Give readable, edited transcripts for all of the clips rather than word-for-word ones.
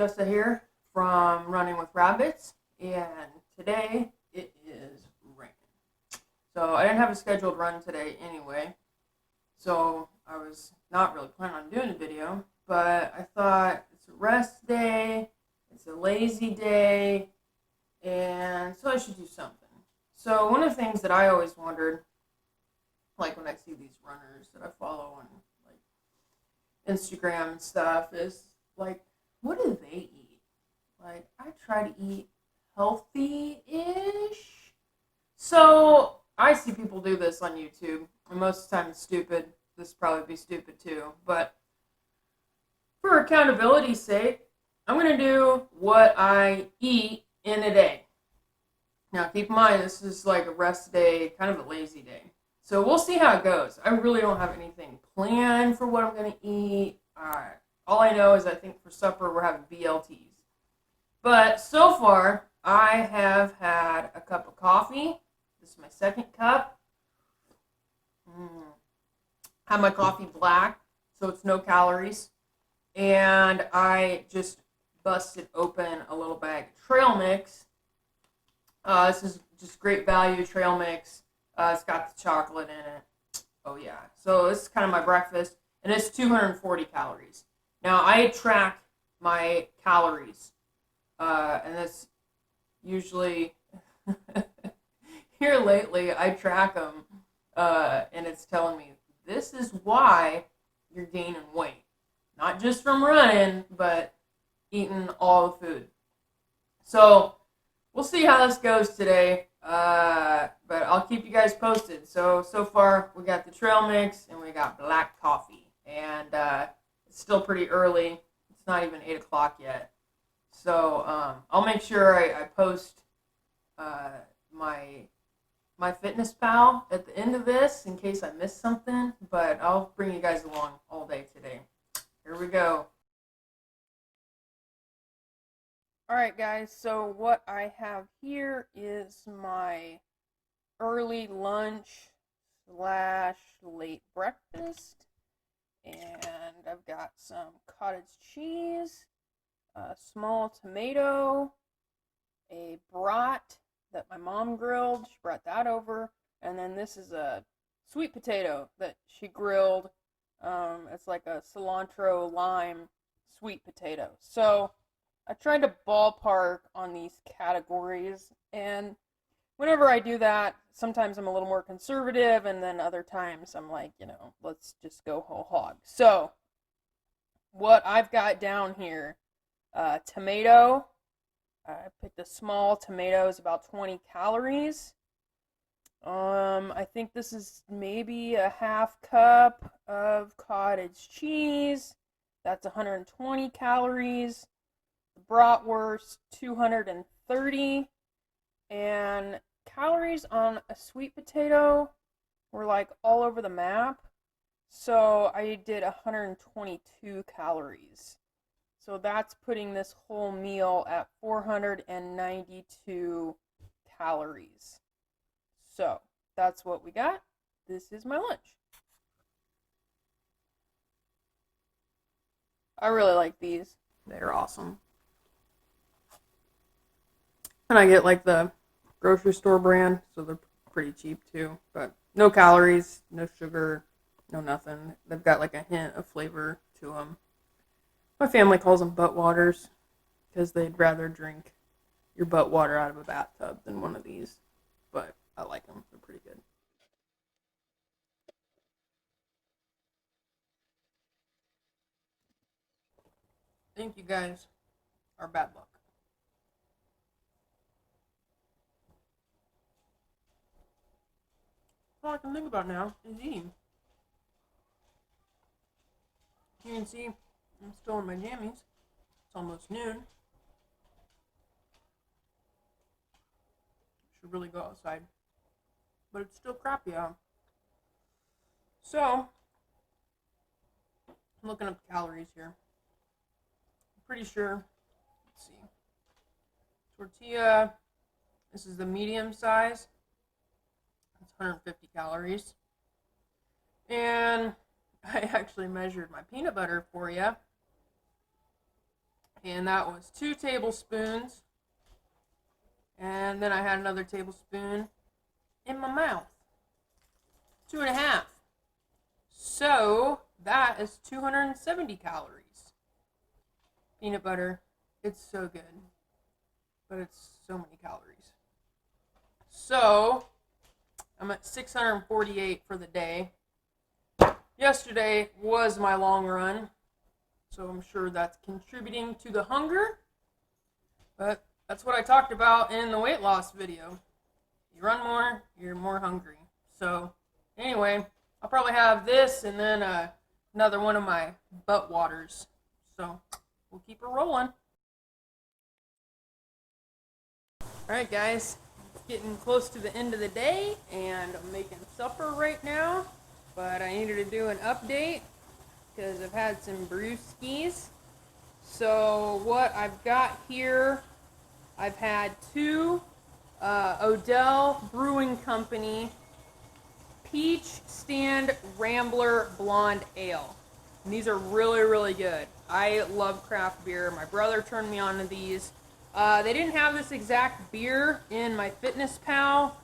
Jessa here from Running with Rabbits, and today it is raining. So I didn't have a scheduled run today anyway, so I was not really planning on doing a video, but I thought it's a rest day, it's a lazy day, and so I should do something. So one of the things that I always wondered, like when I see these runners that I follow on like Instagram and stuff, is like, what do they eat? Like, I try to eat healthy-ish. So I see people do this on YouTube, and most of the time it's stupid. This would probably be stupid too, but for accountability's sake, I'm going to do what I eat in a day. Now, keep in mind, this is like a rest day, kind of a lazy day. So we'll see how it goes. I really don't have anything planned for what I'm going to eat. All I know is I think for supper we're having BLTs. But so far, I have had a cup of coffee. This is my second cup. I have my coffee black, so it's no calories. And I just busted open a little bag of trail mix. This is just great value trail mix. It's got the chocolate in it. Oh yeah. So this is kind of my breakfast, and it's 240 calories. Now I track my calories, and that's usually here lately I track them, and it's telling me this is why you're gaining weight, not just from running, but eating all the food. So we'll see how this goes today, but I'll keep you guys posted. So far we got the trail mix and we got black coffee, and it's still pretty early. It's not even 8 o'clock yet. So I'll make sure I post my Fitness Pal at the end of this in case I miss something, but I'll bring you guys along all day today. Here we go. Alright guys, so what I have here is my early lunch / late breakfast, and I've got some cottage cheese, a small tomato, a brat that my mom grilled. She brought that over, and then this is a sweet potato that she grilled. It's like a cilantro lime sweet potato. So I tried to ballpark on these categories, and whenever I do that, sometimes I'm a little more conservative, and then other times I'm like, let's just go whole hog. So what I've got down here, tomato. I picked a small tomato, it's about 20 calories. I think this is maybe a half cup of cottage cheese. That's 120 calories. The bratwurst, 230. And calories on a sweet potato were like all over the map. So I did 122 calories. So that's putting this whole meal at 492 calories. So that's what we got. This is my lunch. I really like these. They're awesome. And I get like the grocery store brand, so they're pretty cheap too. But no calories, no sugar, no nothing. They've got like a hint of flavor to them. My family calls them butt waters because they'd rather drink your butt water out of a bathtub than one of these. But I like them. They're pretty good. I think you guys are bad luck. All I can think about now is eating. You can see I'm still in my jammies. It's almost noon. Should really go outside. But it's still crappy out. So, I'm looking up calories here. I'm pretty sure, let's see. Tortilla, this is the medium size. It's 150 calories. And I actually measured my peanut butter for you. and that was 2 tablespoons. And then I had another tablespoon in my mouth. 2.5. So that is 270 calories. Peanut butter, it's so good, but it's so many calories. So I'm at 648 for the day. Yesterday was my long run, so I'm sure that's contributing to the hunger, but that's what I talked about in the weight loss video. You run more, you're more hungry. So anyway, I'll probably have this and then another one of my butt waters. So we'll keep her rolling. Alright guys, it's getting close to the end of the day and I'm making supper right now. But I needed to do an update because I've had some brewskis. So what I've got here, I've had 2 Odell Brewing Company Peach Stand Rambler Blonde Ale. And these are really, really good. I love craft beer. My brother turned me on to these. They didn't have this exact beer in my Fitness Pal,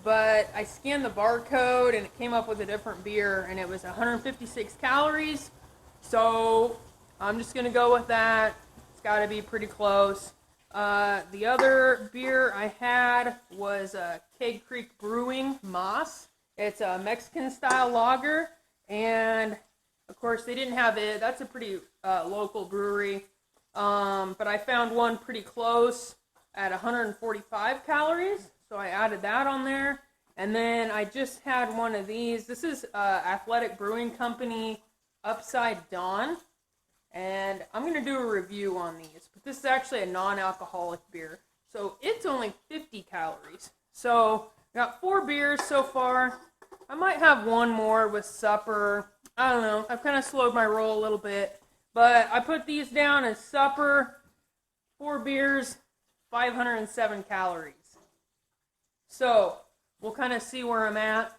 but I scanned the barcode and it came up with a different beer, and it was 156 calories. So I'm just going to go with that. It's got to be pretty close. The other beer I had was Keg Creek Brewing Moss. It's a Mexican-style lager, and of course they didn't have it. That's a pretty local brewery, but I found one pretty close at 145 calories, so I added that on there. And then I just had one of these. This is Athletic Brewing Company Upside Dawn, and I'm going to do a review on these, but this is actually a non-alcoholic beer, so it's only 50 calories. So I got 4 beers so far. I might have one more with supper. I don't know. I've kind of slowed my roll a little bit. But I put these down as supper. 4 beers, 507 calories. So we'll kind of see where I'm at.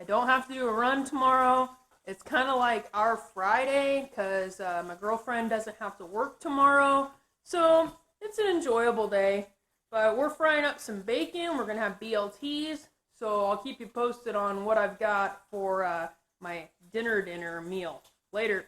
I don't have to do a run tomorrow. It's kind of like our Friday because my girlfriend doesn't have to work tomorrow. So it's an enjoyable day. But we're frying up some bacon. We're going to have BLTs. So I'll keep you posted on what I've got for my dinner meal. Later.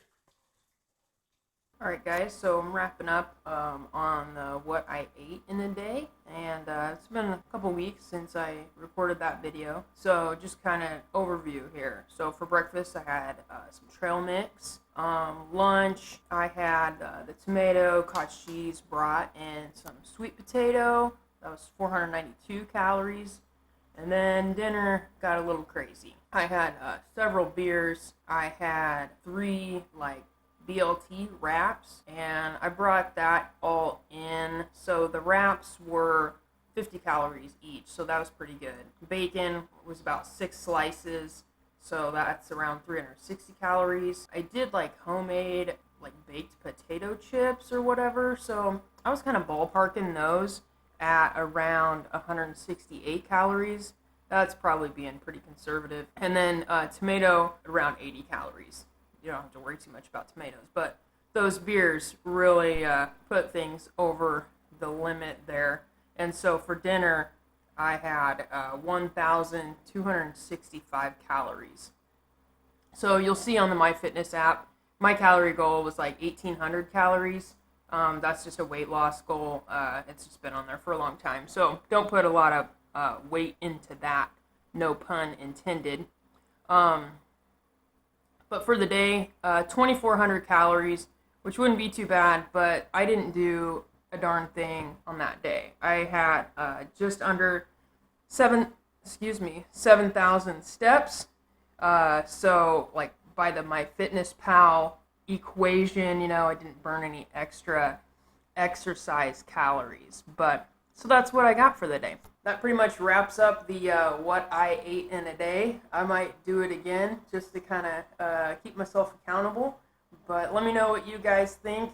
Alright guys, so I'm wrapping up on what I ate in a day. And it's been a couple weeks since I recorded that video. So just kind of overview here. So for breakfast I had some trail mix. Lunch I had the tomato, cottage cheese, brat, and some sweet potato. That was 492 calories. And then dinner got a little crazy. I had several beers. I had 3 BLT wraps, and I brought that all in. So the wraps were 50 calories each, so that was pretty good. Bacon was about 6 slices, so that's around 360 calories. I did homemade baked potato chips or whatever, so I was kind of ballparking those at around 168 calories. That's probably being pretty conservative. And then tomato around 80 calories. You don't have to worry too much about tomatoes, but those beers really put things over the limit there. And so for dinner, I had 1,265 calories. So you'll see on the MyFitness app, my calorie goal was 1,800 calories. That's just a weight loss goal. It's just been on there for a long time. So don't put a lot of weight into that, no pun intended. But for the day, 2,400 calories, which wouldn't be too bad, but I didn't do a darn thing on that day. I had just under 7,000 steps. So by the MyFitnessPal equation, I didn't burn any extra exercise calories. But so that's what I got for the day. That pretty much wraps up the what I ate in a day. I might do it again just to kind of keep myself accountable. But let me know what you guys think.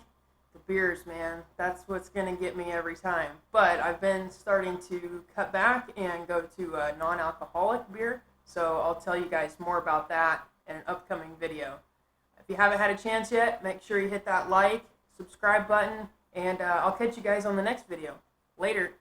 The beers, man, that's what's going to get me every time. But I've been starting to cut back and go to a non-alcoholic beer. So I'll tell you guys more about that in an upcoming video. If you haven't had a chance yet, make sure you hit that like, subscribe button, And I'll catch you guys on the next video. Later.